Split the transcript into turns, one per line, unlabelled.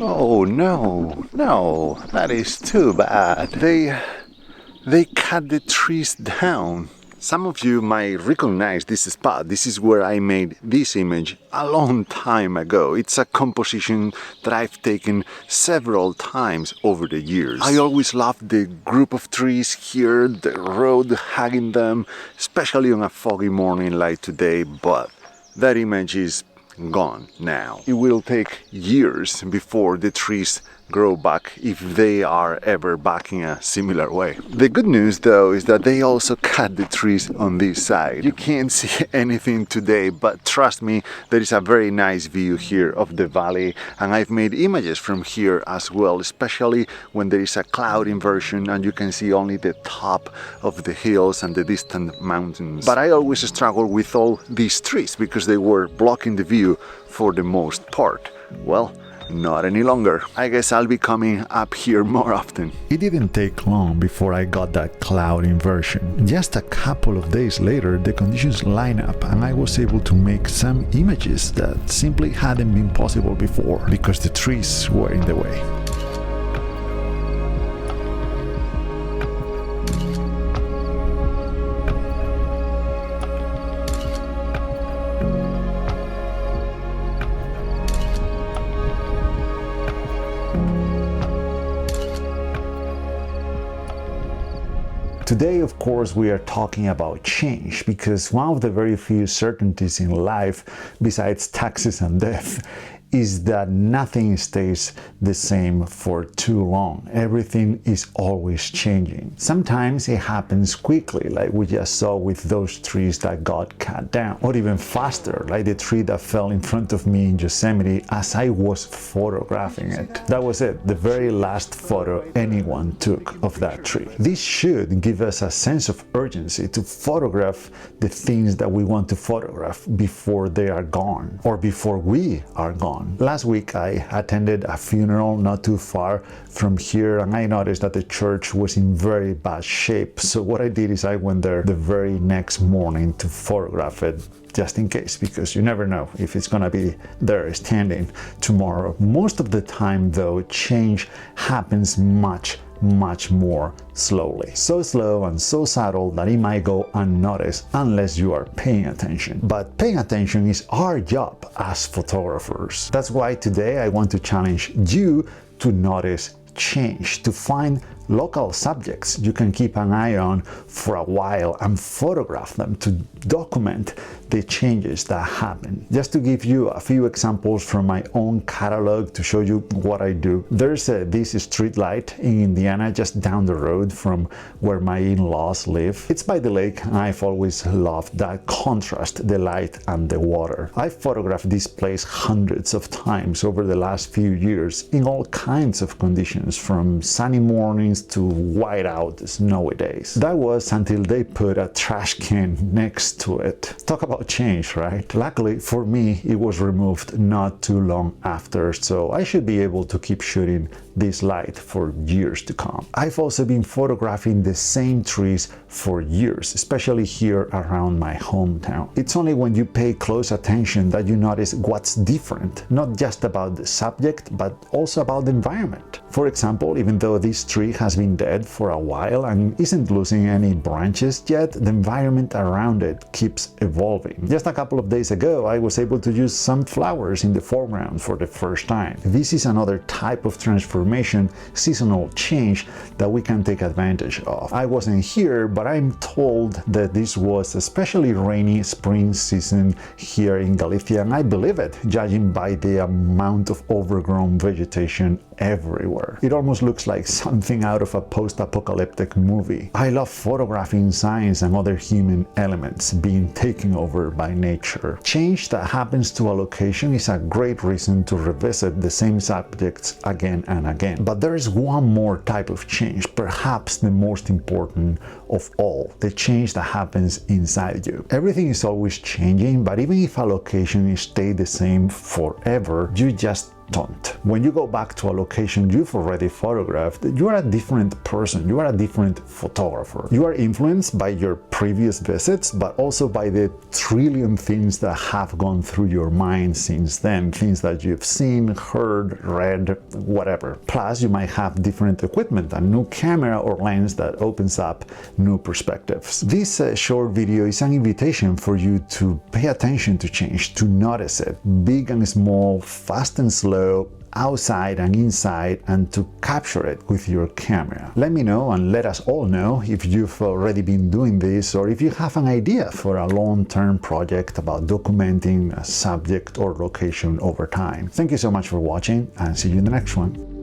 Oh no, no, that is too bad. They cut the trees down. Some of you might recognize this spot. This is where I made this image a long time ago. It's a composition that I've taken several times over the years. I always loved the group of trees here, the road hugging them, especially on a foggy morning like today, but that image is gone now. It will take years before the trees grow back, if they are ever back in a similar way. The good news though is that they also cut the trees on this side. You can't see anything today, but trust me, there is a very nice view here of the valley, and I've made images from here as well, especially when there is a cloud inversion and you can see only the top of the hills and the distant mountains. But I always struggle with all these trees because they were blocking the view for the most part. Well, not any longer. I guess I'll be coming up here more often. It didn't take long before I got that cloud inversion. Just a couple of days later, the conditions lined up and I was able to make some images that simply hadn't been possible before because the trees were in the way. Today, of course, we are talking about change because one of the very few certainties in life, besides taxes and death, is that nothing stays the same for too long. Everything is always changing. Sometimes it happens quickly, like we just saw with those trees that got cut down, or even faster, like the tree that fell in front of me in Yosemite as I was photographing it. That was it, the very last photo anyone took of that tree. This should give us a sense of urgency to photograph the things that we want to photograph before they are gone, or before we are gone. Last week I attended a funeral not too far from here and I noticed that the church was in very bad shape. So what I did is I went there the very next morning to photograph it, just in case, because you never know if it's gonna be there standing tomorrow. Most of the time though, change happens much more slowly. So slow and so subtle that it might go unnoticed unless you are paying attention. But paying attention is our job as photographers. That's why today I want to challenge you to notice change, to find local subjects you can keep an eye on for a while and photograph them to document the changes that happen. Just to give you a few examples from my own catalog to show you what I do. There's this street light in Indiana just down the road from where my in-laws live. It's by the lake and I've always loved that contrast, the light and the water. I've photographed this place hundreds of times over the last few years in all kinds of conditions, from sunny mornings to white out snowy days. That was until they put a trash can next to it. Talk about change, right? Luckily for me, it was removed not too long after, so I should be able to keep shooting this light for years to come. I've also been photographing the same trees for years, especially here around my hometown. It's only when you pay close attention that you notice what's different, not just about the subject, but also about the environment. For example, even though this tree has been dead for a while and isn't losing any branches yet, the environment around it keeps evolving. Just a couple of days ago, I was able to use some flowers in the foreground for the first time. This is another type of transformation, seasonal change that we can take advantage of. I wasn't here, but I'm told that this was a especially rainy spring season here in Galicia, and I believe it, judging by the amount of overgrown vegetation everywhere. It almost looks like something out of a post-apocalyptic movie. I love photographing science and other human elements being taken over by nature. Change that happens to a location is a great reason to revisit the same subjects again and again. But there is one more type of change, perhaps the most important of all, the change that happens inside you. Everything is always changing, but even if a location stays the same forever, you just don't. When you go back to a location you've already photographed, you are a different person, you are a different photographer. You are influenced by your previous visits, but also by the trillion things that have gone through your mind since then, things that you've seen, heard, read, whatever. Plus, you might have different equipment, a new camera or lens that opens up new perspectives. This short video is an invitation for you to pay attention to change, to notice it, big and small, fast and slow, outside and inside, and to capture it with your camera. Let me know and let us all know if you've already been doing this, or if you have an idea for a long-term project about documenting a subject or location over time. Thank you so much for watching, and see you in the next one.